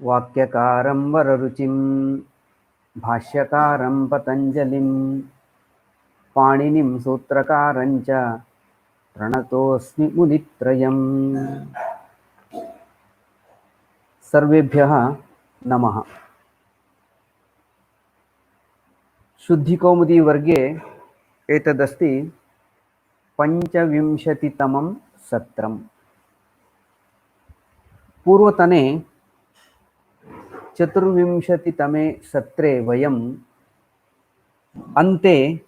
वाक्यकारं वररुचिं भाष्यकारं पतञ्जलिं पाणिनिं सूत्रकारं च प्रणतोऽस्मि मुनित्रयम्। सर्वेभ्यः नमः। शुद्धिकौमुदी वर्गे एतदस्ति पञ्चविंशतितमं सत्रम्। पूर्वतने चतुर्विंशतितमे सत्रे वयम् अन्ते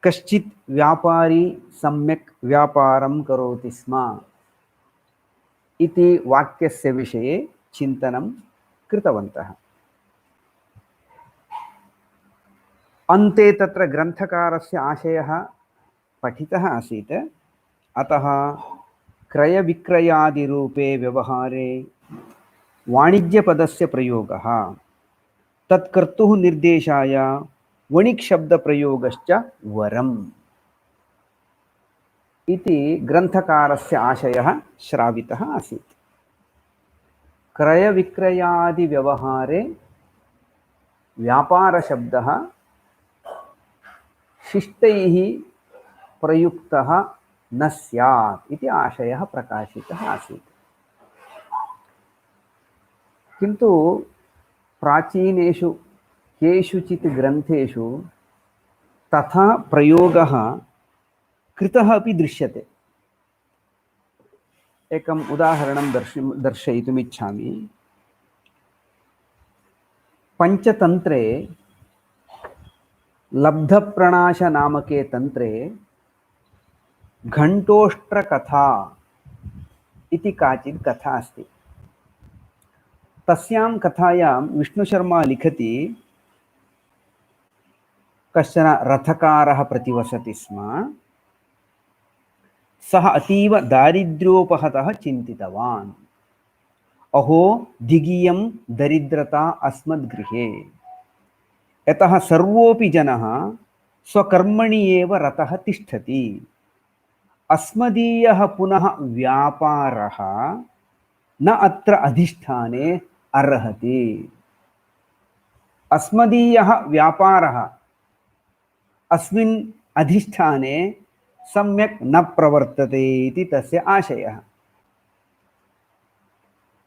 कश्चित् व्यापारी सम्यक् व्यापारं करोति स्म इति वाक्यस्य विषये चिन्तनं कृतवन्तः। अन्ते तत्र ग्रन्थकारस्य आशयः पठितः आसीत्। अतः क्रयविक्रयादिरूपे व्यवहारे वाणिज्यपदस्य प्रयोगः तत्कर्तुः निर्देशाय वणिक् शब्दप्रयोगश्च वरम् इति ग्रन्थकारस्य आशयः श्रावितः आसीत्। क्रयविक्रयादिव्यवहारे व्यापारशब्दः शिष्टैः प्रयुक्तः न स्यात् इति आशयः प्रकाशितः आसीत्। किन्तु प्राचीनेषु केषुचित् ग्रन्थेषु तथा प्रयोगः कृतः अपि दृश्यते। एकम् उदाहरणं दर्शयितुम् इच्छामि। पञ्चतन्त्रे लब्धप्रणाशनामके तन्त्रे घण्टोष्ट्रकथा इति काचित् कथा अस्ति। तस्यां कथायां विष्णुशर्मा लिखति, कश्चन रथकारः प्रतिवसति स्म। सः अतीव दारिद्र्योपहतः चिन्तितवान्, अहो दिगियं दरिद्रता अस्मद्गृहे, यतः सर्वोऽपि जनः स्वकर्मणि एव रतः तिष्ठति, अस्मदीयः पुनः व्यापारः न अत्र अधिष्ठाने अर्हति। अस्मदीयः व्यापारः अस्मिन् अधिष्ठाने सम्यक् न प्रवर्तते इति तस्य आशयः।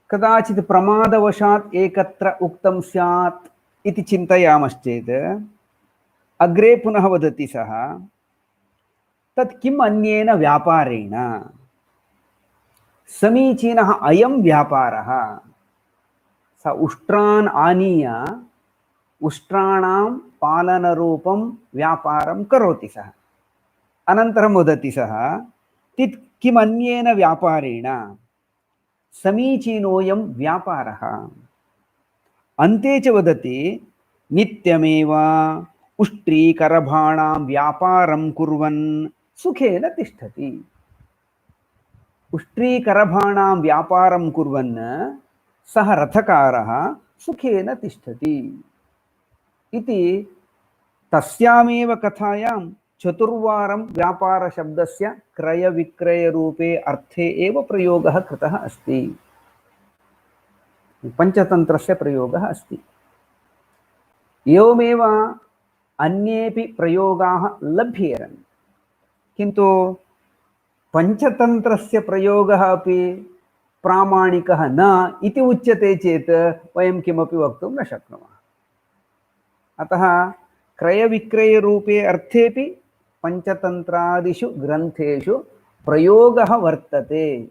कदाचित् प्रमादवशात् एकत्र उक्तं स्यात् इति चिन्तयामश्चेत् अग्रे पुनः वदति सः, तत् किम् अन्येन व्यापारेण, समीचीनः अयं व्यापारः। स उष्ट्रान् आनीय उष्ट्राणां पालनरूपं व्यापारं करोति सः। अनन्तरं वदति सः, तत् किम् अन्येन व्यापारेण, समीचीनोऽयं व्यापारः। अन्ते च वदति, नित्यमेव उष्ट्रीकरभाणां व्यापारं कुर्वन् सुखेन तिष्ठति। उष्ट्रीकरभाणां व्यापारं कुर्वन् सः रथकारः सुखेन तिष्ठति इति तस्यामेव कथायां चतुर्वारं व्यापारशब्दस्य क्रयविक्रयरूपे अर्थे एव प्रयोगः कृतः अस्ति। पञ्चतन्त्रस्य प्रयोगः अस्ति। एवमेव अन्येपि प्रयोगाः लभ्येरन्, किन्तु पञ्चतन्त्रस्य प्रयोगः अपि प्रामाणिकः न इति उच्यते चेत् वयं किमपि वक्तुं न शक्नुमः। अतः क्रयविक्रयरूपे अर्थेपि पञ्चतन्त्रादिषु ग्रन्थेषु प्रयोगः वर्तते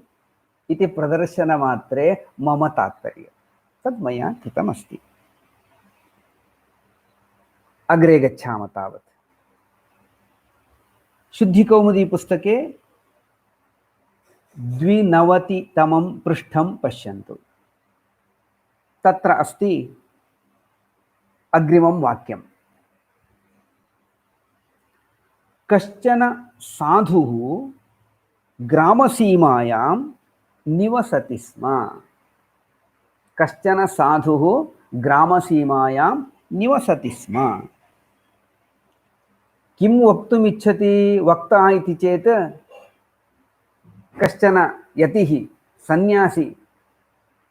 इति प्रदर्शनमात्रे मम तात्पर्यं तद् मया कृतमस्ति। अग्रे गच्छामः। तावत् शुद्धिकौमुदी पुस्तके 92तमं पृष्ठं पश्यन्तु। तत्र अस्ति अग्रिमं वाक्यं, कश्चन साधुः ग्रामसीमायां निवसति स्म। कश्चन साधुः ग्रामसीमायां निवसति स्म। किं वक्तुम् इच्छति वक्ता इति चेत्, कश्चन यतिः सन्यासी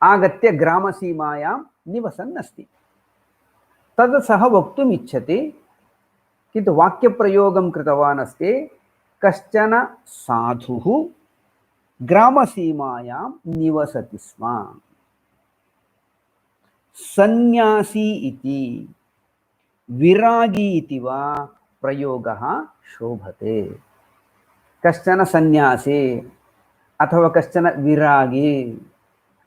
आगत्य ग्रामसीमायां निवसन् अस्ति। तद् सः वक्तुम् इच्छति, किन्तु वाक्यप्रयोगं कृतवान् अस्ति, कश्चन साधुः ग्रामसीमायां निवसति स्म। सन्यासी इति विरागी इति वा प्रयोगः शोभते। कश्चन सन्यासी अथवा कश्चन विरागी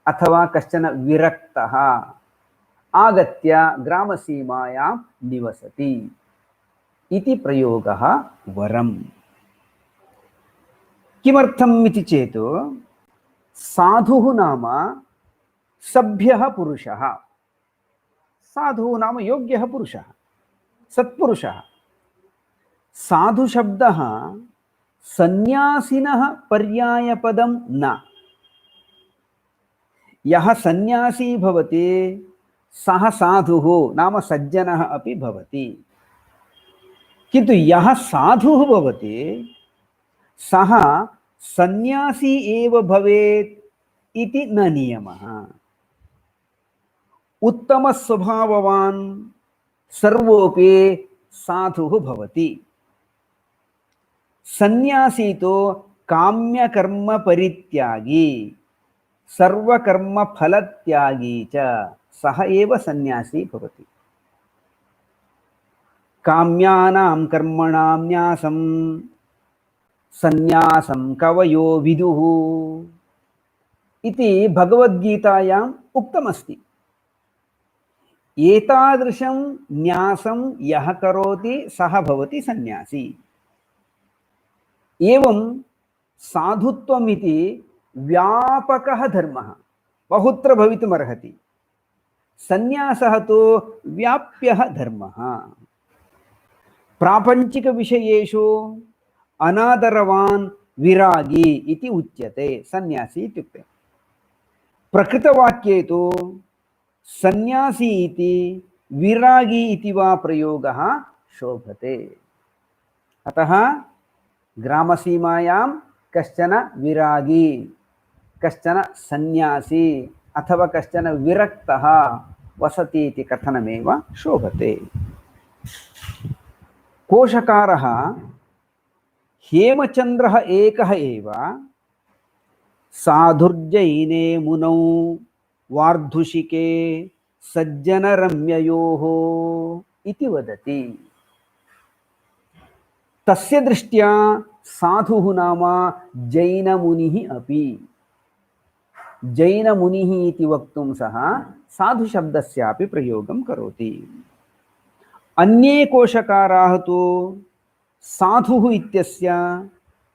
अथवा कश्चन विरक्तः आगत्य ग्रामसीमायां निवसति इति प्रयोगः वरम्। किमर्थम् इति चेत् साधुः नाम सभ्यः पुरुषः, साधुः नाम योग्यः पुरुषः, सत्पुरुषः। साधु शब्दः सन्यासिनः पर्यायपदं न। यः सन्यासी भवति सः साधुः नाम सज्जनः अपि भवति, किन्तु यः साधुः भवति सः सन्यासी एव भवेत् इति न नियमः। उत्तमस्वभाववान् सर्वोऽपि साधुः भवति। सन्यासी तो काम्यकर्म परित्यागी सर्वकर्म फलत्यागी च सः एव सन्यासी भवति। काम्यानां कर्मणां न्यासं सन्यासं कवयो विदुः इति भगवद्गीतायाम् उक्तमस्ति। एतादृशं न्यासं यः करोति सः भवति सन्यासी। एवं साधुत्वमिति व्यापकः धर्मः, बहुत्र भवितुमर्हति। सन्यासः तु व्याप्यः धर्मः। प्रापञ्चिकविषयेषु अनादरवान् विरागी इति उच्यते, सन्यासी इत्युक्ते। प्रकृतवाक्ये तु सन्यासी इति विरागी इति वा प्रयोगः शोभते। अतः ग्रामसीमायां कश्चन विरागी, कश्चन सन्यासी अथवा कश्चन विरक्तः वसति इति कथनमेव शोभते। कोशकारः हेमचन्द्रः एकः एव साधुर्जैने मुनौ वार्धुषिके सज्जनरम्ययोः इति वदति। तस्य दृष्ट्या साधुः नाम जैनमुनिः अपि। जैनमुनिः इति वक्तुं सः साधुशब्दस्यापि प्रयोगं करोति। अन्ये कोशकाराः तु साधुः इत्यस्य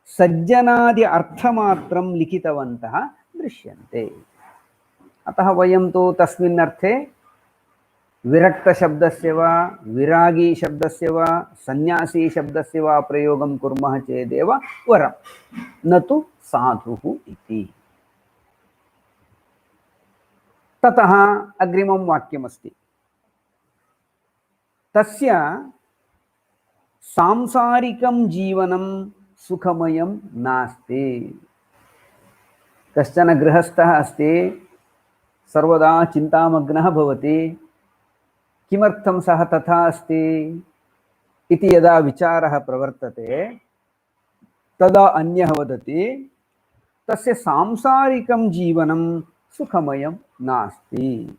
सज्जनादि अर्थमात्रं लिखितवन्तः दृश्यन्ते। अतः वयं तु तस्मिन् अर्थे विरक्तशब्दस्य वा विरागी शब्दस्य वा सन्यासी शब्दस्य वा प्रयोगं कुर्मः चेदेव वरं, न तु साधुः इति। ततः अग्रिमं वाक्यमस्ति, तस्य सांसारिकं जीवनं सुखमयं नास्ति। कश्चन गृहस्थः अस्ति, सर्वदा चिन्तामग्नः भवति। किमर्थं सः तथा अस्ति इति यदा विचारः प्रवर्तते तदा अन्यः वदति तस्य सांसारिकं जीवनं सुखमयं नास्ति।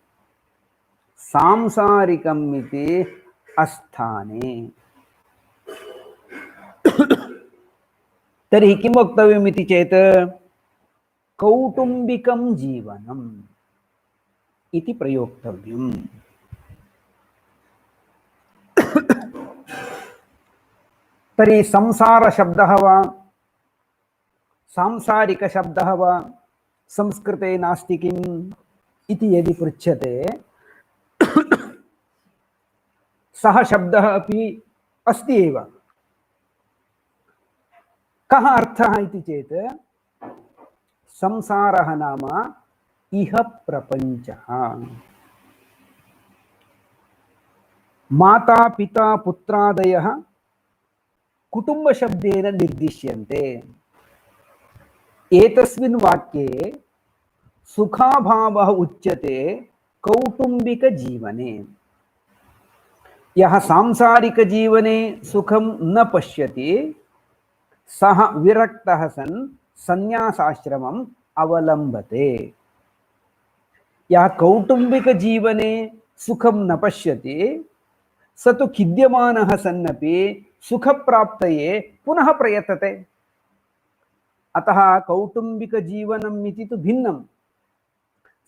सांसारिकम् इति अस्थाने। तर्हि किं वक्तव्यम् इति चेत् कौटुम्बिकं जीवनम् इति प्रयोक्तव्यम्। तर्हि संसारशब्दः वा सांसारिकशब्दः वा संस्कृते नास्ति किम् इति यदि पृच्छ्यते सः शब्दः अपि अस्ति एव। कः अर्थः इति चेत् संसारः नाम इह प्रपञ्चः। माता पिता पुत्रादयः कुटुम्बशब्देन निर्दिश्यन्ते। एतस्मिन् वाक्ये सुखाभावः उच्यते कौटुम्बिकजीवने। यः सांसारिकजीवने सुखं न पश्यति सः विरक्तः सन् संन्यासाश्रमम् अवलम्बते। यः कौटुम्बिकजीवने सुखं न पश्यति स तु खिद्यमानः सन्नपि सुखप्राप्तये पुनः प्रयतते। अतः कौटुम्बिकजीवनम् इति तु भिन्नं,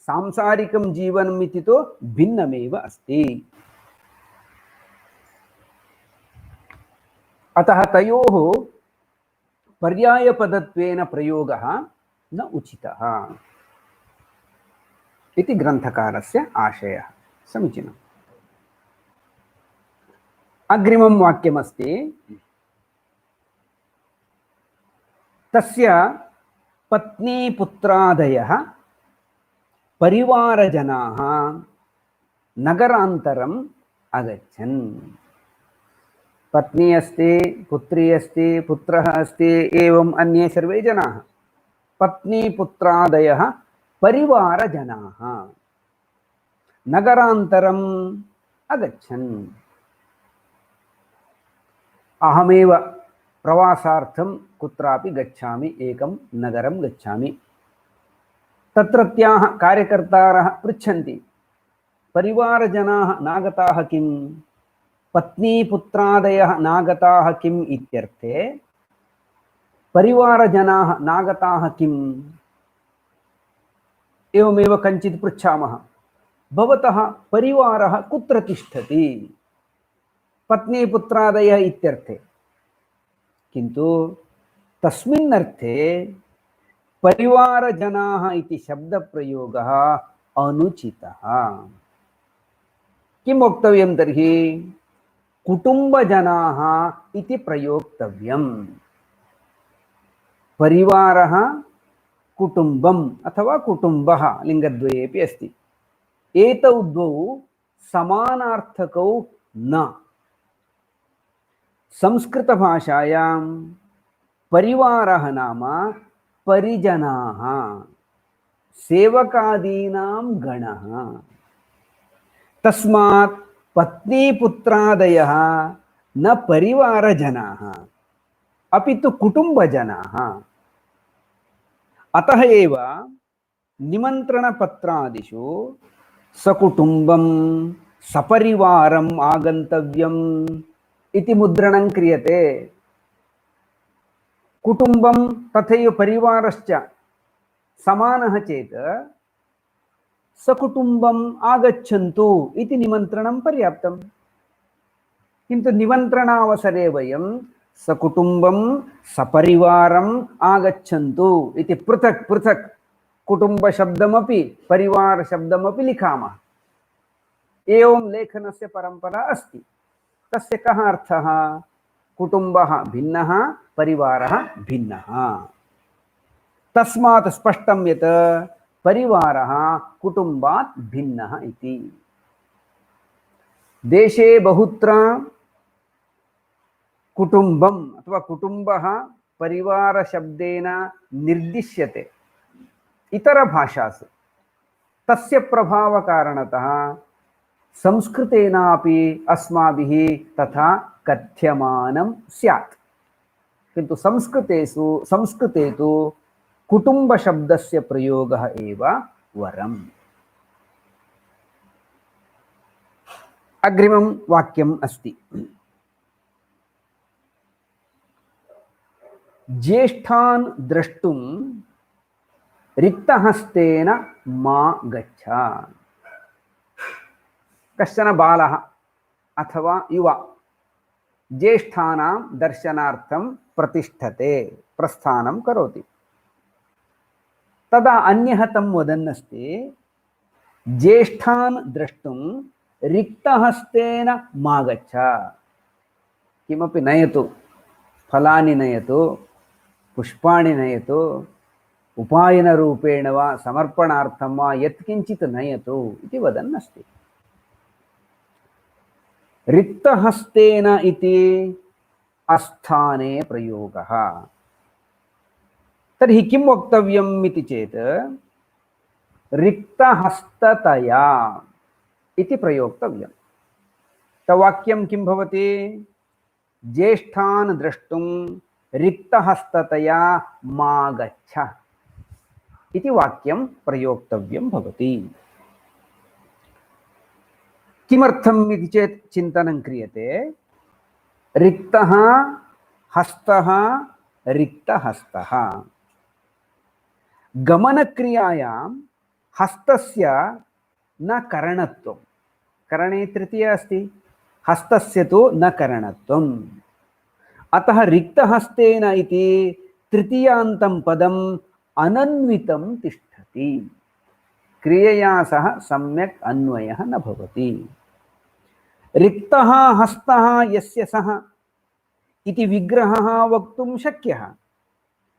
सांसारिकं जीवनम् इति तु भिन्नमेव अस्ति। अतः तयोः पर्यायपदत्वेन प्रयोगः न उचितः इति ग्रन्थकारस्य आशयः। समीचीनम्। अग्रिमं वाक्यमस्ति, तस्य पत्नीपुत्रादयः परिवारजनाः नगरान्तरम् अगच्छन्। पत्नी अस्ति, पुत्री अस्ति, पुत्रः अस्ति, एवम् अन्ये सर्वे जनाः। पत्नीपुत्रादयः परिवारजनाः नगरान्तरम् अगच्छन्। अहमेव प्रवासार्थं कुत्रापि गच्छामि, एकं नगरं गच्छामि। तत्रत्याः कार्यकर्तारः पृच्छन्ति, परिवारजनाः नागताः किं, पत्नीपुत्रादयः नागताः किम् इत्यर्थे परिवारजनाः नागताः किम्। एवमेव कञ्चित् पृच्छामः, भवतः परिवारः कुत्र तिष्ठति, पत्नीपुत्रादयः इत्यर्थे। किन्तु तस्मिन् अर्थे परिवारजनाः इति शब्दप्रयोगः अनुचितः। किं वक्तव्यं तर्हि, कुटुम्बजनाः इति प्रयोक्तव्यम्। परिवारः कुटुम्बम् अथवा कुटुम्बः लिङ्गद्वयेपि अस्ति। एतौ द्वौ समानार्थकौ न। संस्कृतभाषायां परिवारः नाम परिजनाः, सेवकादीनां गणः। तस्मात् पत्नीपुत्रादयः न परिवारजनाः अपि तु कुटुम्बजनाः। अतः एव निमन्त्रणपत्रादिषु सकुटुम्बं सपरिवारम् आगन्तव्यम् इति मुद्रणं क्रियते। कुटुम्बं तथैव परिवारश्च समानः चेत् सकुटुम्बम् आगच्छन्तु इति निमन्त्रणं पर्याप्तं। किन्तु निमन्त्रणावसरे वयं सकुटुम्बं सपरिवारम् आगच्छन्तु इति पृथक् पृथक् कुटुम्बशब्दमपि परिवारशब्दमपि लिखामः। एवं लेखनस्य परम्परा अस्ति। तस्य कः अर्थः, कुटुम्बः भिन्नः, परिवारः भिन्नः। तस्मात् स्पष्टं यत् परिवारः कुटुम्बात् भिन्नः इति। देशे बहुत्र कुटुम्बम् अथवा कुटुम्बः परिवारशब्देन निर्दिश्यते इतरभाषासु। तस्य प्रभावकारणतः संस्कृतेनापि अस्माभिः तथा कथ्यमानं स्यात्। किन्तु संस्कृते तु कुटुम्बशब्दस्य प्रयोगः एव वरम्। अग्रिमं वाक्यम् अस्ति, ज्येष्ठान् द्रष्टुं रिक्तहस्तेन मा गच्छ। कश्चन बालः अथवा युवा ज्येष्ठानां दर्शनार्थं प्रतिष्ठते, प्रस्थानं करोति। तदा अन्यः तं वदन्नस्ति, ज्येष्ठान् द्रष्टुं रिक्तहस्तेन मा गच्छ। किमपि नयतु, फलानि नयतु, पुष्पाणि नयतु, उपायनरूपेण वा समर्पणार्थं वा यत्किञ्चित् नयतु इति वदन्नस्ति। रिक्तहस्तेन इति अस्थाने प्रयोगः। तर्हि किं वक्तव्यम् इति चेत्, रिक्तहस्ततया इति प्रयोक्तव्यम्। तवाक्यं किं भवति? ज्येष्ठान् द्रष्टुं रिक्तहस्ततया मा गच्छ इति वाक्यं प्रयोक्तव्यं भवति। किमर्थम् इति चेत् चिन्तनं क्रियते। रिक्तः हस्तः रिक्तहस्तः। गमनक्रियायां हस्तस्य न करणत्वं, करणे तृतीया अस्ति, हस्तस्य तु न करणत्वम्। अतः रिक्तहस्तेन इति तृतीयान्तं पदम् अनन्वितं तिष्ठति, क्रियया सह सम्यक् अन्वयः न भवति। रिक्तः हस्तः यस्य सः इति विग्रहः वक्तुं शक्यः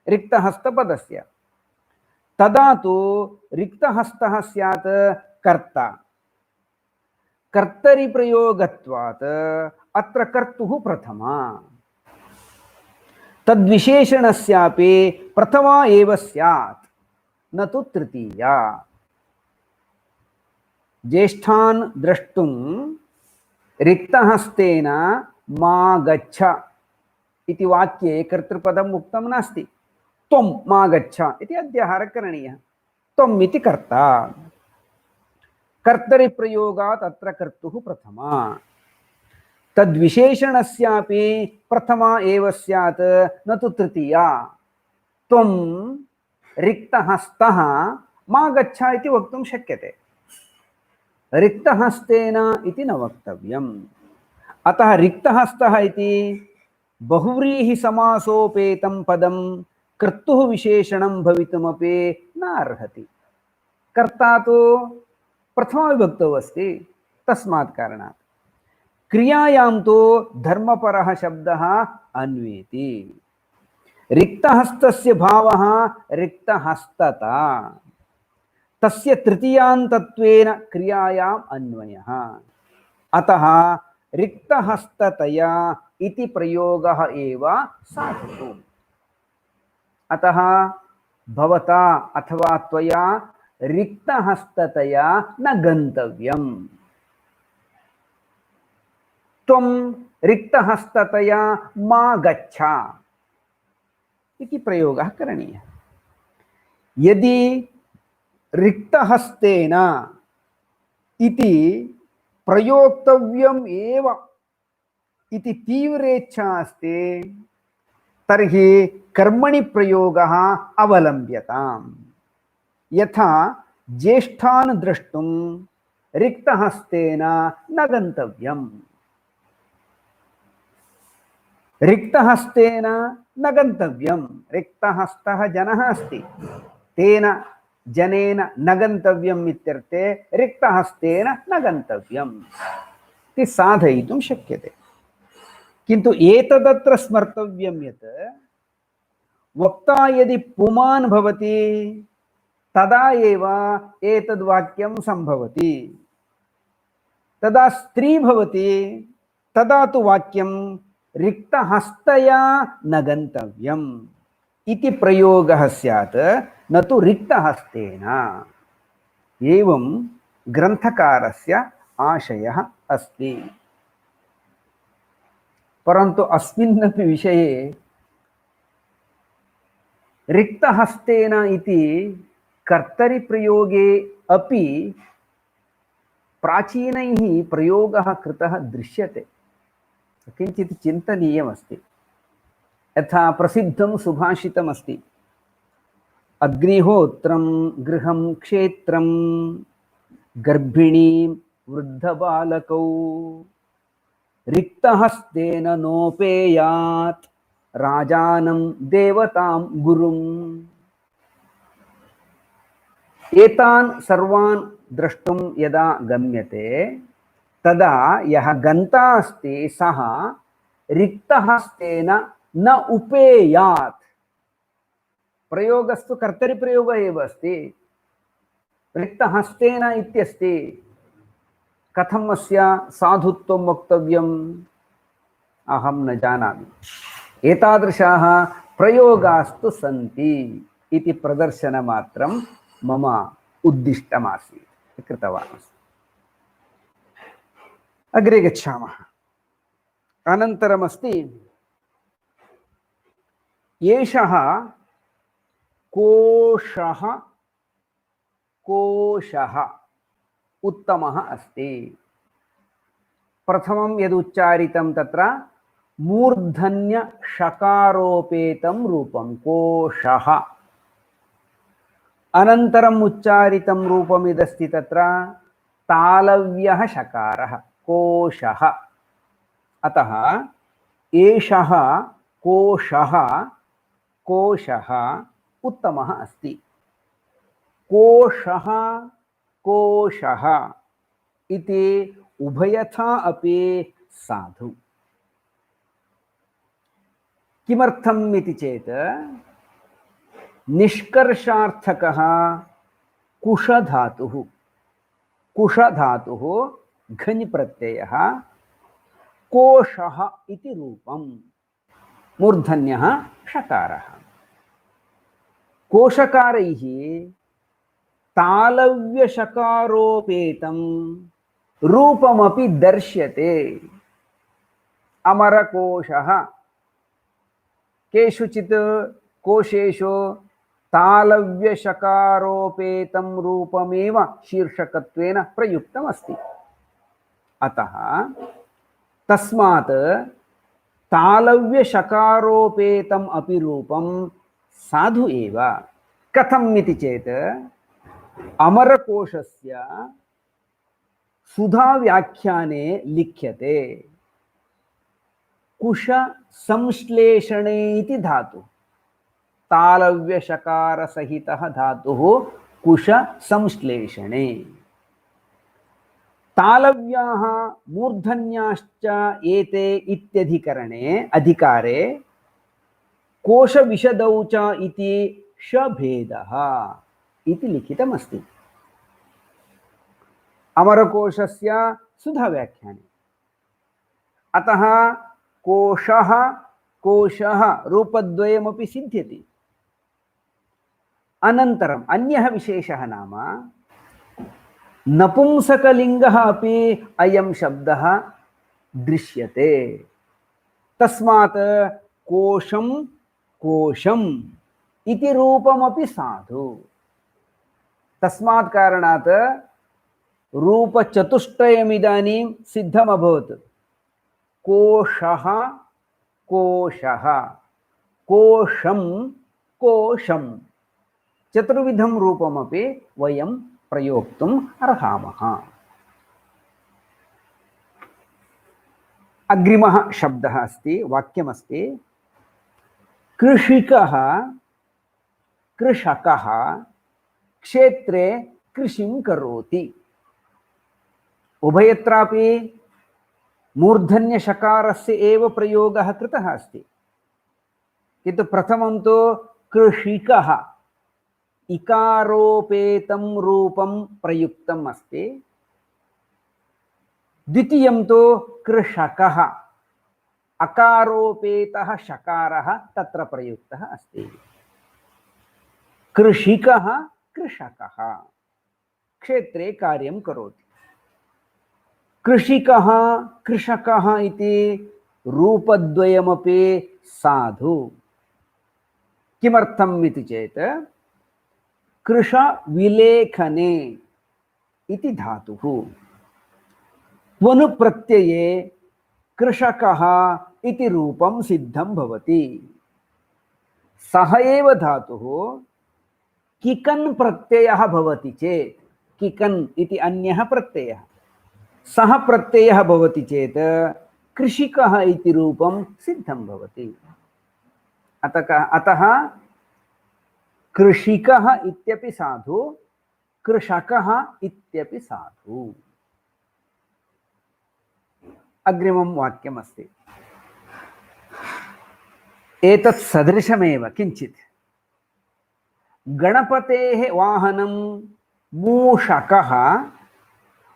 रिक्तहस्तपदस्य। तदा तु रिक्तहस्तः स्यात् कर्ता। कर्तरि प्रयोगत्वात् अत्र कर्तुः प्रथमा। तद्विशेषणस्यापि प्रथमा एव स्यात्, न तु तृतीया। ज्येष्ठान् द्रष्टुं रिक्तहस्तेन मा गच्छ इति वाक्ये कर्तृपदम् उक्तं नास्ति। त्वं मा गच्छ इति अध्याहारः करणीयः। त्वम् इति कर्ता। कर्तरि प्रयोगात् अत्र कर्तुः प्रथमा। तद्विशेषणस्यापि प्रथमा एव स्यात्, न तु तृतीया। त्वं रिक्तहस्तः मा गच्छ इति वक्तुं शक्यते, रिक्तहस्तेन इति न वक्तव्यम्। अतः रिक्तहस्तः इति बहुव्रीहि समासोपेतं पदं कर्तुः विशेषणं भवितुमपि न अर्हति। कर्ता तु प्रथमाविभक्तौ अस्ति, तस्मात् कारणात् क्रियायां तु धर्मपरः शब्दः अन्वेति। रिक्तहस्तस्य भावः रिक्तहस्तता, तस्य तृतीयान्तत्वेन क्रियायाम् अन्वयः। अतः रिक्तहस्ततया इति प्रयोगः एव साधुः। अतः भवता अथवा त्वया रिक्तहस्ततया न गन्तव्यम्। त्वं रिक्तहस्ततया मा गच्छ इति प्रयोगः करणीयः। यदि रिक्तहस्तेन इति प्रयोक्तव्यम् एव इति तीव्रेच्छा अस्ति, तर्हि कर्मणि प्रयोगः अवलम्ब्यताम्। यथा ज्येष्ठान् द्रष्टुं रिक्तहस्तेन न गन्तव्यम्। रिक्तहस्तेन न गन्तव्यम्। रिक्तहस्तः जनः अस्ति, तेन जनेन न गन्तव्यम् इत्यर्थे रिक्तहस्तेन न गन्तव्यम् इति साधयितुं शक्यते। किन्तु एतदत्र स्मर्तव्यं यत् वक्ता यदि पुमान् भवति तदा एव एतद्वाक्यं सम्भवति। तदा स्त्री भवति तदा तु वाक्यं रिक्तहस्तया न गन्तव्यम् इति प्रयोगः स्यात्, न तु रिक्तहस्तेन। एवं ग्रन्थकारस्य आशयः अस्ति। परन्तु अस्मिन्नपि विषये रिक्तहस्तेन इति कर्तरिप्रयोगे अपि प्राचीनैः प्रयोगः कृतः दृश्यते। किञ्चित् चिन्तनीयमस्ति। यथा प्रसिद्धं सुभाषितमस्ति, अग्निहोत्रं गृहं क्षेत्रं गर्भिणीं वृद्धबालकौ रिक्तहस्तेन नोपेयात् राजानं देवतां गुरुम्। एतान् सर्वान् द्रष्टुं यदा गम्यते तदा यः गन्ता अस्ति सः रिक्तहस्तेन न उपेयात्। प्रयोगस्तु कर्तरिप्रयोगः एव अस्ति, रिक्तहस्तेन इत्यस्ति। कथम् अस्य साधुत्वं वक्तव्यम् अहं न जानामि। एतादृशाः प्रयोगास्तु सन्ति इति प्रदर्शनमात्रं मम उद्दिष्टमासीत् कृतवान् अस्मि। अग्रे गच्छामः। अनन्तरमस्ति एषः कोशः कोशः उत्तमः अस्ति। प्रथमं यदुच्चारितं तत्र मूर्धन्य षकारोपेतं रूपं कोशः। अनन्तरम् उच्चारितं रूपमिदस्ति तत्र तालव्यः षकारः कोशः। अतः एषः कोशः कोशः उत्तमः अस्ति। कोशः कोशः इति उभयथा अपि साधु। किमर्थम् इति चेत् निष्कर्षार्थकः कुशधातुः। कुशधातुः घञ् प्रत्ययः कोशः इति रूपं मूर्धन्यः षकारः। कोशकारैः तालव्यषकारोपेतं रूपमपि दर्श्यते। अमरकोशः केषुचित् कोशेषु तालव्यषकारोपेतं रूपमेव शीर्षकत्वेन प्रयुक्तमस्ति। अतः तस्मात् तालव्यषकारोपेतम् अपि रूपं साधु एव। कथम् इति चेत् अमरकोशस्य सुधाव्याख्याने लिख्यते कुश संश्लेषणे इति धातु। तालव्यषकारसहितः धातुः कुश संश्लेषणे। तालव्याः मूर्धन्याश्च एते इत्यधिकरणे अधिकारे कोशविशदौ च इति शभेदः इति लिखितमस्ति अमरकोशस्य सुधाव्याख्याने। अतः कोशः कोशः रूपद्वयमपि सिद्ध्यति। अनन्तरम् अन्यः विशेषः नाम नपुंसकलिङ्गः अपि अयं शब्दः दृश्यते। तस्मात् कोशं कोशम् इति रूपमपि साधु। तस्मात् कारणात् रूपचतुष्टयमिदानीं सिद्धमभवत्। कोशः कोशः कोशं कोशं चतुर्विधं रूपमपि वयं प्रयोक्तुम् अर्हामः। अग्रिमः शब्दः अस्ति, वाक्यमस्ति कृषिकः कृषकः क्षेत्रे कृषिं करोति। उभयत्रापि मूर्धन्यषकारस्य एव प्रयोगः कृतः अस्ति, किन्तु प्रथमं तु कृषिकः इकारोपेतं रूपं प्रयुक्तम् अस्ति। द्वितीयं तु कृषकः अकारोपेतः षकारः तत्र प्रयुक्तः अस्ति। कृषिकः कृषकः क्षेत्रे कार्यं करोति। कृषिकः कृषकः इति रूपद्वयमपि साधु। किमर्थम् इति चेत् कृषविलेखने इति धातुः त्वनुप्रत्यये कृषकः इति रूपं सिद्धं भवति। सः एव धातुः किकन् प्रत्ययः भवति चेत्, किकन् इति अन्यः प्रत्ययः, सः प्रत्ययः भवति चेत् कृषिकः इति रूपं सिद्धं भवति। अतः कृषिकः इत्यपि साधु, कृषकः इत्यपि साधु। अग्रिमं वाक्यमस्ति एतत् सदृशमेव किञ्चित्। गणपतेः वाहनं मूषकः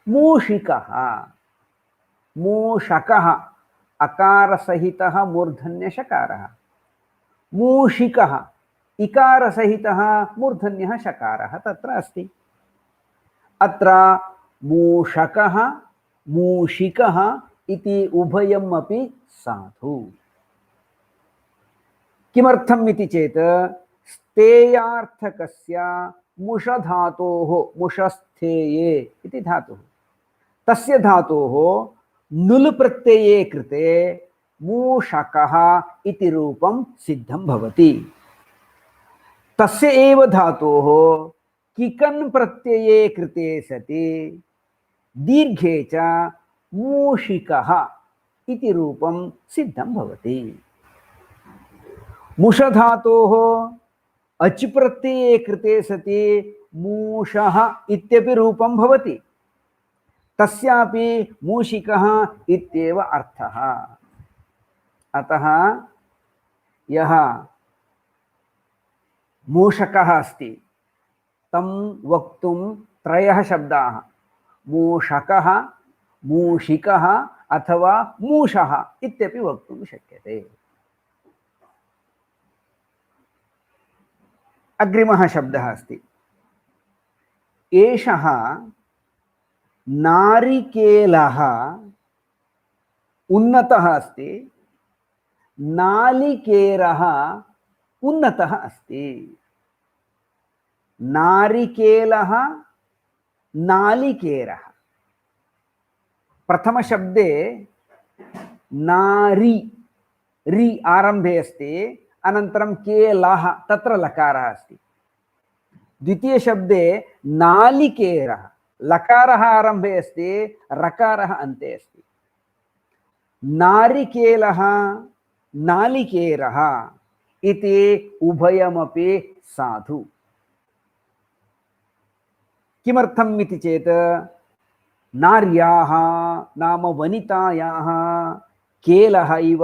मूषिकः। मूषकः अकारसहितः मूर्धन्यषकारः, मूषिकः इकारसहितः मूर्धन्यः षकारः तत्र अस्ति। अत्र मूषकः मूषिकः इति उभयम् अपि साधु। किमर्थम् इति चेत् स्थेयार्थकस्य मुषधातोः मुषस्थेये इति धातुः, तस्य धातोः नुल् प्रत्यये कृते मूषकः इति रूपं सिद्धं भवति। तस्य एव धातोः किकन् प्रत्यये कृते सति दीर्घे च मूषिकः इति रूपं सिद्धं भवति। मुषधातोः अच् प्रत्यये कृते सति मूषः इत्यपि रूपं भवति, तस्यापि मूषिकः इत्येव अर्थः। अतः यः मूषकः अस्ति तं वक्तुं त्रयः शब्दाः मूषकः, मूषिकः अथवा मूषः इत्यपि वक्तुं शक्यते। अग्रिमः शब्दः अस्ति, एषः नारिकेलः उन्नतः अस्ति, नालिकेरः उन्नतः अस्ति। नारिकेलः नालिकेरः, प्रथमशब्दे नारी रि आरम्भे अस्ति, अनन्तरं केलः तत्र लकारः अस्ति। द्वितीयशब्दे नालिकेरः लकारः आरम्भे अस्ति, रकारः अन्ते अस्ति। नारिकेलः नालिकेरः इति उभयमपि साधु। किमर्थम् इति चेत् नार्याः नाम वनितायाः केलः इव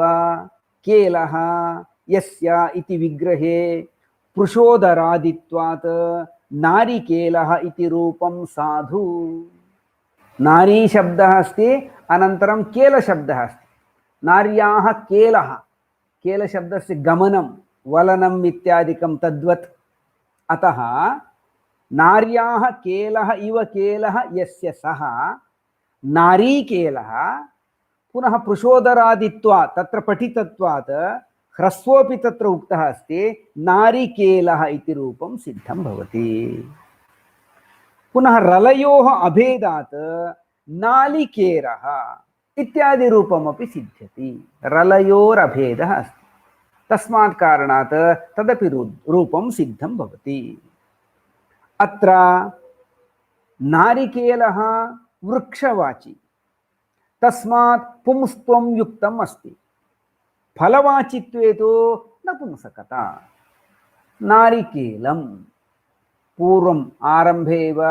केलः यस्य इति विग्रहे पुरुषोदरादित्वात् नारिकेलः इति रूपं साधु। नारी शब्दः अस्ति, अनन्तरं केल शब्दः अस्ति। नार्याः केलः, केल शब्दस्य गमनं वलनम् इत्यादिकं तद्वत्। अतः नार्याः केलः इव केलः यस्य सः नारीकेलः, पुनः पुरुषोदरादित्वात् तत्र पठितत्वात् ह्रस्वोऽपि तत्र उक्तः अस्ति, नारिकेलः इति रूपं सिद्धं भवति। पुनः रलयोः अभेदात् नालिकेरः इत्यादि रूपमपि सिद्ध्यति। रलयोरभेदः अस्ति, तस्मात् कारणात् तदपि रूपं सिद्धं भवति। अत्र नारिकेलः वृक्षवाची, तस्मात् पुंस्त्वं युक्तम् अस्ति। फलवाचित्वे तु नपुंसकता। नारिकेलं पूर्वम् आरम्भे एव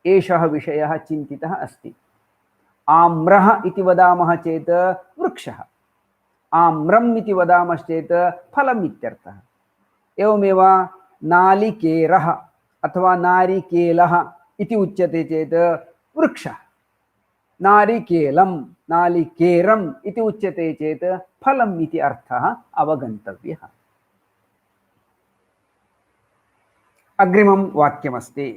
एषः विषयः चिन्तितः अस्ति। आम्रः इति वदामः चेत् वृक्षः, आम्रम् इति वदामश्चेत् फलम् इत्यर्थः। एवमेव नालिकेरः अथवा नारिकेलः इति उच्यते चेत् वृक्षः, नारिकेलं नालिकेरम् इति उच्यते चेत् फलम् इति अर्थः अवगन्तव्यः। अग्रिमं वाक्यमस्ति,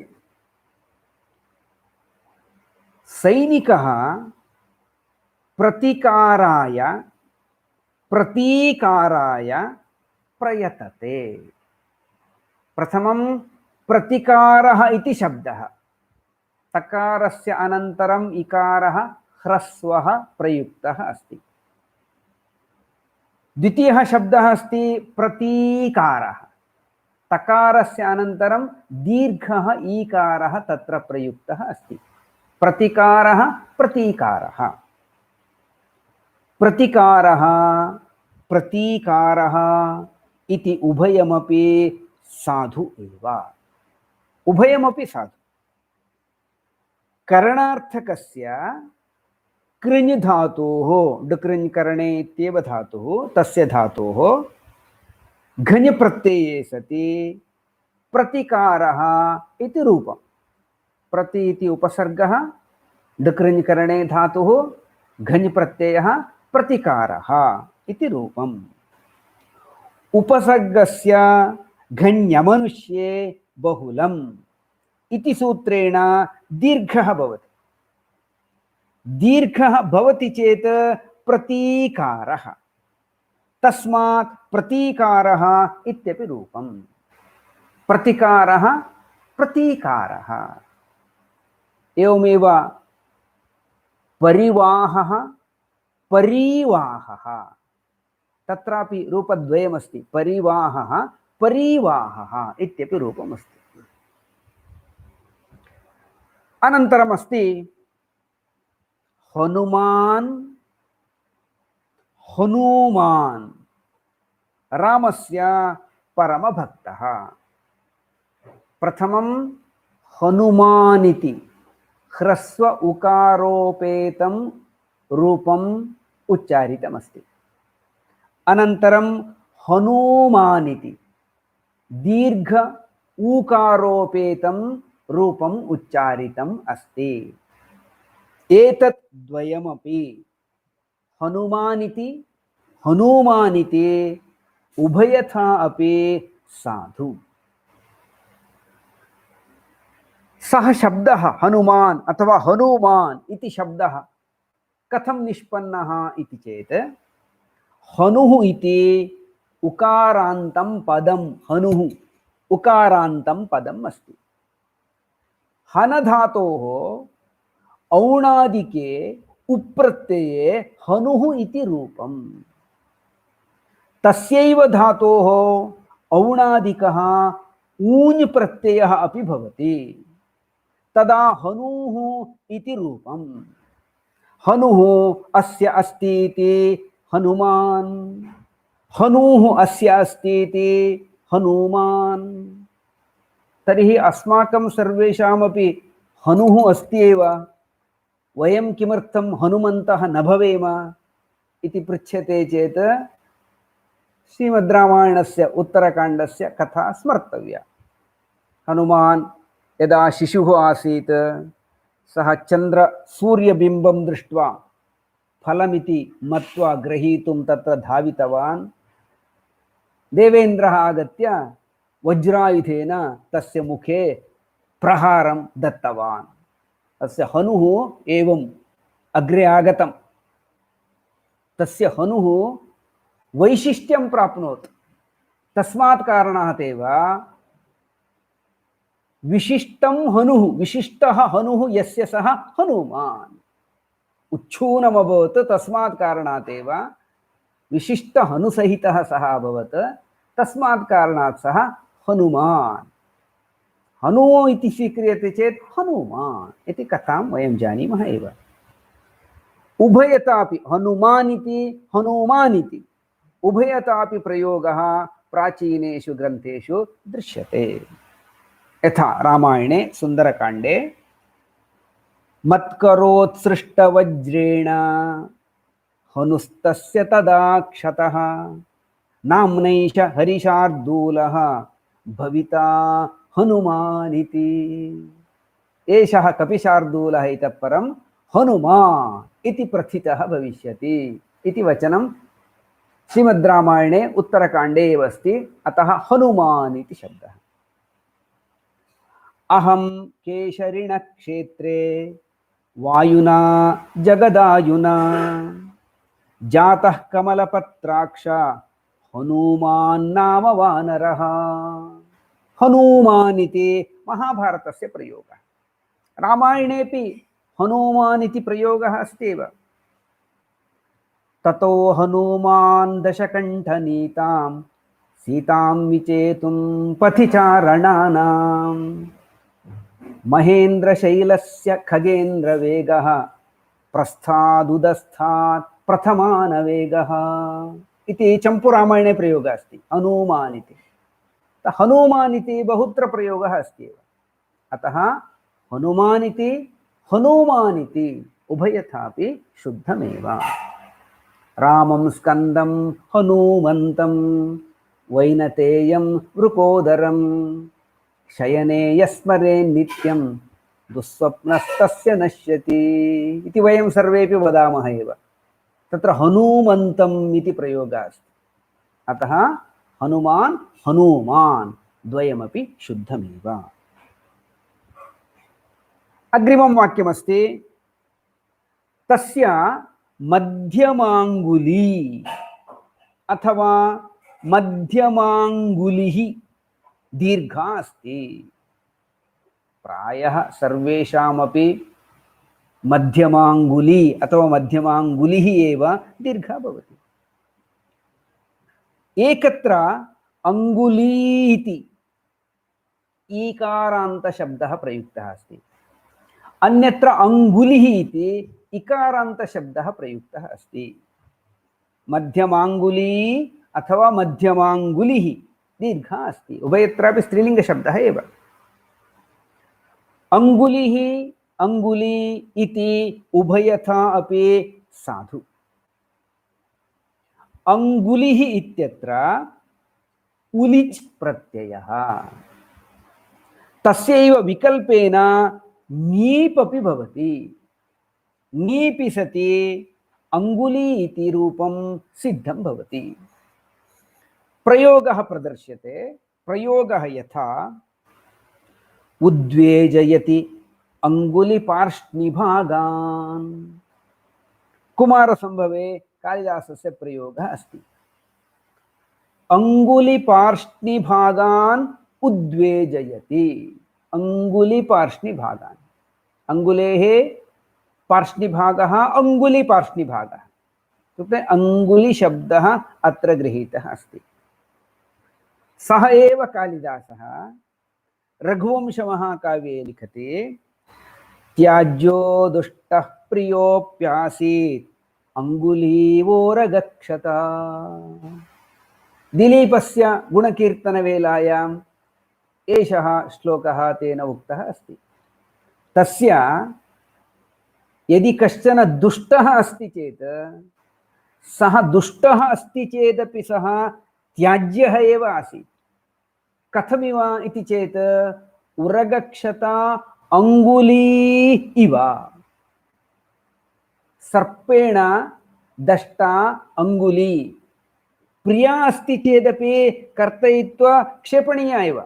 सैनिकः प्रतीकाराय प्रयतते। प्रथमं प्रतिकारः इति शब्दः, तकारस्य अनन्तरम् इकारः ह्रस्वः प्रयुक्तः अस्ति। द्वितीयः शब्दः अस्ति प्रतीकारः, तकारस्य अनन्तरं दीर्घः ईकारः तत्र प्रयुक्तः अस्ति। प्रतिकारः प्रतीकारः, प्रतिकारः प्रतीकारः इति उभयमपि साधु एव। उभयमपि साधु। करणार्थकस्य कृञ् धातोः, डकृञ् करणे इत्येव धातुः, तस्य धातोः घञ् प्रत्यये सति प्रतिकारः इति रूपम्। प्रति इति उपसर्गः, डकृञ् करणे धातुः, घञ् प्रत्ययः, प्रतिकारः इति रूपम्। उपसर्गस्य घञ्यमनुष्ये बहुलम् इति सूत्रेण दीर्घः भवति। दीर्घः भवति चेत् प्रतीकारः, तस्मात् प्रतीकारः इत्यपि रूपम्। प्रतिकारः प्रतीकारः। एवमेव परिवाहः परिवाहः, तत्रापि रूपद्वयमस्ति। परिवाहः परिवाहः इत्यपि रूपमस्ति। अनन्तरमस्ति हनुमान् हनुमान्, रामस्य परमभक्तः। प्रथमं हनुमानिति ह्रस्व उकारोपेतं रूपम् उच्चारितमस्ति। अनन्तरं हनुमानिति दीर्घ ऊकारोपेतं रूपम् उच्चारितम् अस्ति। एतत् द्वयमपि हनुमानिति हनुमानिति उभयथा अपि साधु। सः शब्दः हनुमान् अथवा हनुमान् इति शब्दः कथं निष्पन्नः इति चेत्, हनुः इति उकारान्तं पदं, हनुः उकारान्तं पदम् अस्ति। हन धातोः औणादिके उप्रत्यये हनुः इति रूपम्। तस्यैव धातोः औणादिकः ऊञ् प्रत्ययः अपि भवति, तदा हनुः इति रूपम्। हनुः अस्य अस्ति इति हनुमान्, हनुः अस्य अस्ति इति हनुमान्। तर्हि अस्माकं सर्वेषामपि हनुः अस्ति एव, वयं किमर्थं हनुमन्तः न भवेम इति पृच्छ्यते चेत् श्रीमद्रामायणस्य उत्तरकाण्डस्य कथा स्मर्तव्या। हनुमान् यदा शिशुः आसीत्, सः चन्द्रसूर्यबिम्बं दृष्ट्वा फलमिति मत्वा ग्रहीतुं तत्र धावितवान्। देवेन्द्रः आगत्य वज्रायुधेन तस्य मुखे प्रहारं दत्तवान्। तस्य हनुः एवं अग्रे आगतं। तस्य हनुः वैशिष्ट्यं प्राप्नोत्। तस्मात् कारणात् एव विशिष्टं हनुः, विशिष्टः हनुः यस्य सः हनुमान् उच्छूनमभवत्। तस्मात् कारणात् एव विशिष्टहनुसहितः सः अभवत्। तस्मात् कारणात् सः हनुमान्। हनु इति स्वीक्रियते चेत् हनुमान् इति कथां वयं जानीमः एव। उभयतापि हनुमानिति हनुमानिति उभयतापि प्रयोगः प्राचीनेषु ग्रन्थेषु दृश्यते। यथा रामायणे सुन्दरकाण्डे मत्करोत्सृष्टवज्रेण हनुस्तस्य तदा क्षतः नाम्नैष हरिशार्दूलः भविता हनुमानिति। एषः कपिशार्दूलः इतः परं हनुमान् इति प्रथितः भविष्यति इति वचनं श्रीमद्रामायणे उत्तरकाण्डे एव अस्ति। अतः हनुमान् इति शब्दः। अहं केशरिण क्षेत्रे वायुना जगदायुना जातः कमलपत्राक्ष हनुमान् नाम वानरः। हनुमान् इति महाभारतस्य प्रयोगः। रामायणेपि हनुमान् इति प्रयोगः अस्ति एव। ततो हनुमान् दशकण्ठनीतां सीतां विचेतुं पथिचारणानां महेन्द्रशैलस्य खगेन्द्रवेगः प्रस्थादुदस्थात् प्रथमानवेगः इति चम्पूरामायणे प्रयोगः अस्ति हनुमान् इति। हनुमान् इति बहुत्र प्रयोगः अस्ति एव। अतः हनुमान् इति हनुमान् इति उभयथापि शुद्धमेव। रामं स्कन्दं हनुमन्तं वैनतेयं वृकोदरं शयने यस्मरे नित्यं दुःस्वप्नस्तस्य नश्यति इति वयं सर्वेपि वदामः एव। तत्र हनुमन्तम् इति प्रयोगः अस्ति। अतः हनुमान् हनुमान् द्वयमपि शुद्धमेव। अग्रिमं वाक्यमस्ति तस्य मध्यमाङ्गुली अथवा मध्यमाङ्गुलिः दीर्घा अस्ति। प्रायः सर्वेषामपि मध्यमाङ्गुली अथवा मध्यमाङ्गुलिः एव दीर्घा भवति। एकत्र अङ्गुलीति ईकारान्त शब्दः प्रयुक्तः अस्ति, अन्यत्र अङ्गुलिः इति इकारान्त शब्दः प्रयुक्तः अस्ति। मध्यमाङ्गुली अथवा मध्यमाङ्गुलिः दीर्घा अस्ति, उभयत्रापि स्त्रीलिंग शब्दः एव। अङ्गुलिः अङ्गुली इति उभयथा अपि साधु। अङ्गुलिः इत्यत्र उलिच् प्रत्ययः, तस्यैव विकल्पेन नीप् अपि भवति। नीपि सति अङ्गुली इति रूपं सिद्धं भवति। प्रयोगः प्रदर्श्यते। प्रयोगः यथा उद्वेजयति अङ्गुलिपार्ष्णिभागान्। कुमारसम्भवे कालिदासस्य प्रयोगः अस्ति। अङ्गुलिपार्ष्णिभागान् उद्वेजयति। अङ्गुलिपार्ष्णिभागान्, अङ्गुलेः पार्ष्णिभागः अङ्गुलिपार्ष्णिभागः इत्युक्ते अङ्गुलिशब्दः अत्र गृहीतः अस्ति। सः एव कालिदासः रघुवंशमहाकाव्ये लिखति त्याज्यो दुष्टः प्रियोऽप्यासीत् अङ्गुलीवोरगक्षत। दिलीपस्य गुणकीर्तनवेलायाम् एषः श्लोकः तेन उक्तः अस्ति। तस्य यदि कश्चन दुष्टः अस्ति चेत् सः दुष्टः अस्ति चेदपि सः त्याज्यः एव आसीत्। कथमिव इति चेत् उरगक्षत अङ्गुली इव। सर्पेण दष्टा अङ्गुली प्रिया अस्ति चेदपि कर्तयित्वा क्षेपणीया एव,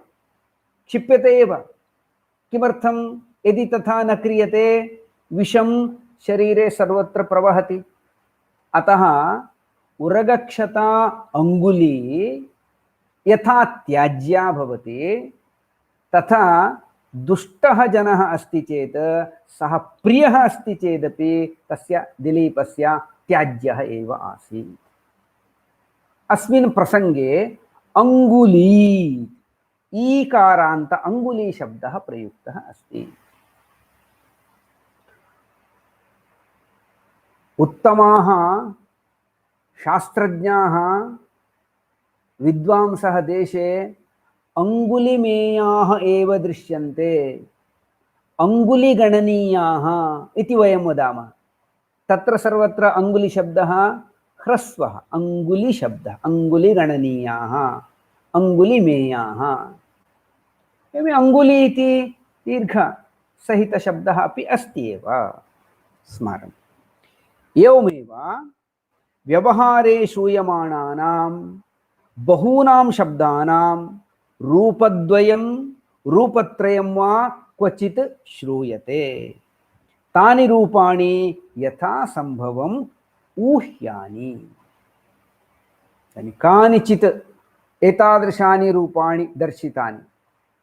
क्षिप्यते एव। किमर्थं? यदि तथा न क्रियते विषं शरीरे सर्वत्र प्रवहति। अतः उरगक्षता अङ्गुली यथा त्याज्या भवति तथा दुष्टः जनः अस्ति चेत् सः प्रियः अस्ति चेदपि तस्य दिलीपस्य त्याज्यः एव आसीत्। अस्मिन् प्रसंगे अङ्गुली ईकारान्त अङ्गुली शब्दः प्रयुक्तः अस्ति। उत्तमाः शास्त्रज्ञाः विद्वांसः देशे अङ्गुलिमेयाः एव दृश्यन्ते, अङ्गुलिगणनीयाः इति वयं वदामः। तत्र सर्वत्र अङ्गुलिशब्दः ह्रस्वः, अङ्गुलिशब्दः, अङ्गुलिगणनीयाः, अङ्गुलिमेयाः। एवम् अङ्गुली इति दीर्घसहितशब्दः अपि अस्ति एव, स्मारम्। एवमेव व्यवहारे श्रूयमाणानां बहूनां शब्दानां रूपद्वयं रूपत्रयं वा क्वचित् श्रूयते। तानि रूपाणि यथा संभवम् ऊह्यानि। कानिचित् एतादृशानि रूपाणि दर्शितानि,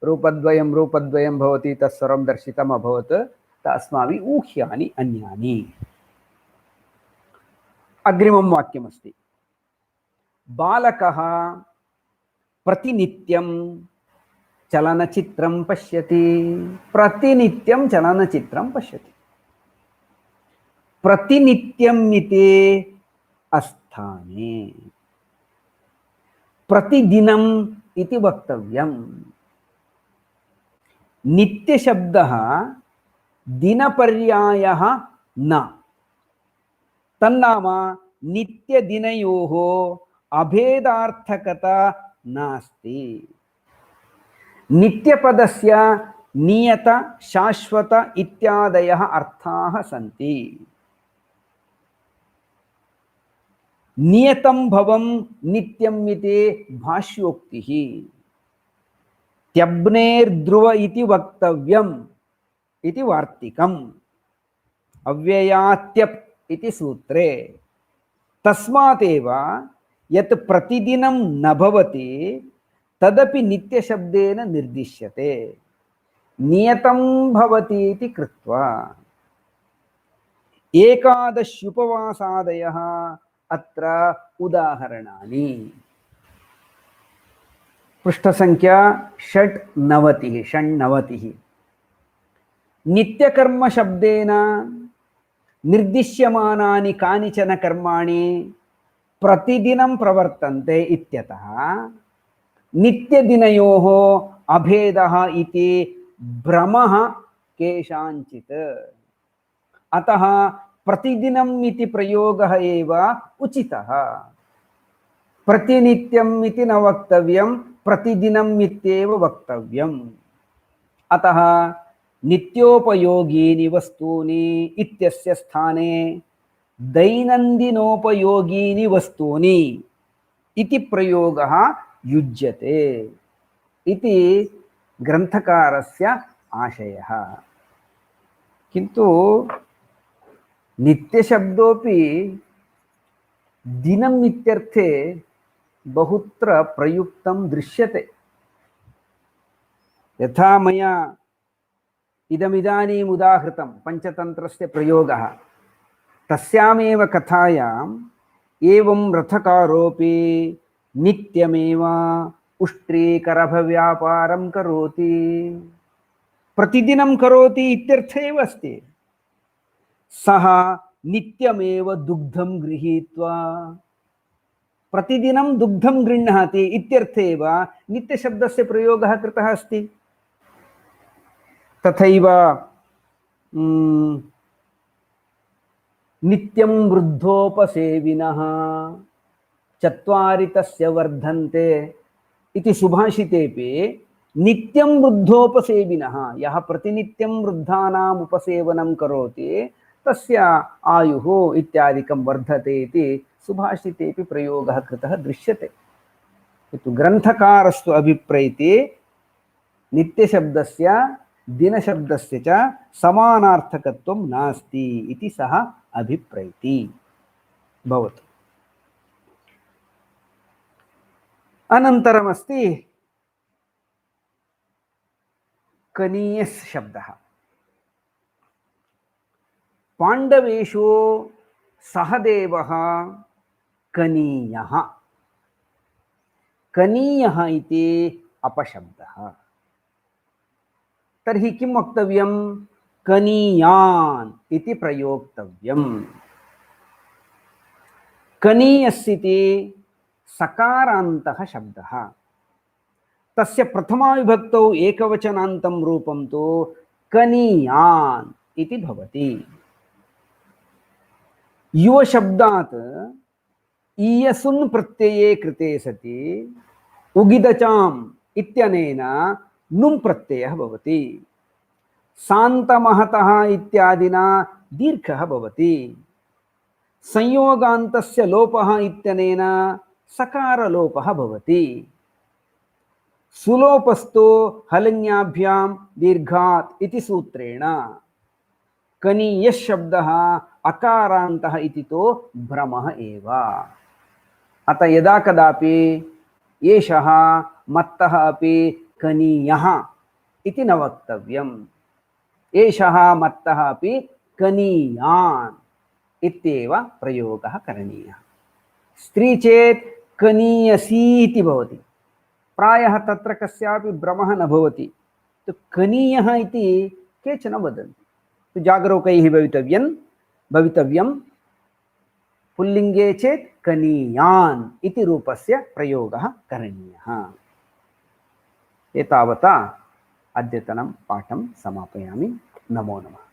रूपद्वयं रूपद्वयं भवति, तत्सर्वं दर्शितम् अभवत्, अस्माभिः ऊह्यानि अन्यानि। अग्रिमं वाक्यमस्ति बालकः प्रतिनित्यं चलनचित्रं पश्यति। प्रतिनित्यं चलनचित्रं पश्यति। प्रतिनित्यम् इति अस्थाने, प्रतिदिनम् इति वक्तव्यम्। नित्यशब्दः दिनपर्यायः न, तन्नाम नित्यदिनयोः अभेदार्थकता नास्ति। नित्यपदस्य नियत शाश्वत इत्यादयः अर्थाः सन्ति। नियतं भवं नित्यम् इति भाष्योक्तिः। त्यब्नेर्ध्रुव इति वक्तव्यम् इति वार्तिकम् अव्ययात्यप् इति सूत्रे तस्मादेव यत् प्रतिदिनं न भवति तदपि नित्यशब्देन निर्दिश्यते नियतं भवति इति कृत्वा एकादश्युपवासादयः अत्र उदाहरणानि पृष्ठसंख्या 96 नित्यकर्म शब्देन निर्दिश्यमानानि कानिचन कर्माणि प्रतिदिनं प्रवर्तन्ते इत्यतः नित्यदिनयोः अभेदः इति भ्रमः केषाञ्चित् अतः प्रतिदिनम् इति प्रयोगः एव उचितः प्रतिनित्यम् इति न वक्तव्यं प्रतिदिनम् इत्येव वक्तव्यम् अतः नित्योपयोगीनि वस्तूनि इत्यस्य स्थाने दैनन्दिनोपयोगीनि वस्तूनि इति प्रयोगः युज्यते इति ग्रन्थकारस्य आशयः किन्तु नित्यशब्दोपि दिनम् इत्यर्थे बहुत्र प्रयुक्तं दृश्यते यथा मया इदमिदानीम् उदाहृतं पञ्चतन्त्रस्य प्रयोगः तस्यामेव कथायाम् एवं रथकारोऽपि नित्यमेव उष्ट्रीकरभव्यापारं करोति प्रतिदिनं करोति इत्यर्थ एव अस्ति सः नित्यमेव दुग्धं गृहीत्वा प्रतिदिनं दुग्धं गृह्णाति इत्यर्थे एव नित्यशब्दस्य प्रयोगः कृतः अस्ति तथैव नित्यं वृद्धोपसेविनः चत्वारि तस्य वर्धन्ते इति सुभाषितेपि नित्यं वृद्धोपसेविनः यः प्रतिनित्यं वृद्धानाम् उपसेवनं करोति तस्य आयुः इत्यादिकं वर्धते इति सुभाषितेपि प्रयोगः कृतः दृश्यते किन्तु ग्रन्थकारस्तु अभिप्रैति नित्यशब्दस्य दिनशब्दस्य च समानार्थकत्वं नास्ति इति सः अभिप्रैति भवतु अनन्तरमस्ति कनीयस् शब्दः पाण्डवेषु सहदेवः कनीयः कनीयः इति अपशब्दः तर्हि किं वक्तव्यं कनीयान् इति प्रयोक्तव्यम् कनीयस् इति सकारान्तः शब्दः तस्य प्रथमाविभक्तौ एकवचनान्तं रूपं तु कनीयान् इति भवति युवशब्दात् ईयसुन् प्रत्यये कृते सति उगिदचाम् इत्यनेन नुम् प्रत्ययः भवति शान्तमहतः इत्यादिना दीर्घः भवति संयोगान्तस्य लोपः इत्यनेन सकारलोपः भवति सुलोपस्तु हलन्याभ्यां दीर्घात् इति सूत्रेण कनीयः शब्दः अकारान्तः इति तो भ्रमः एव अतः यदा कदापि एषः मत्तः अपि कनीयः इति न वक्तव्यम् एषः मत्तः अपि कनीयान् इत्येव प्रयोगः करणीयः स्त्री चेत् कनीयसी इति भवति प्रायः तत्र कस्यापि भ्रमः न भवति तो कनीयः इति केचन वदन्ति तो जागरूकैः भवितव्यं पुल्लिङ्गे चेत् कनीयान् इति रूपस्य प्रयोगः करणीयः एतावता अद्यतनं पाठं समापयामि नमो नमः।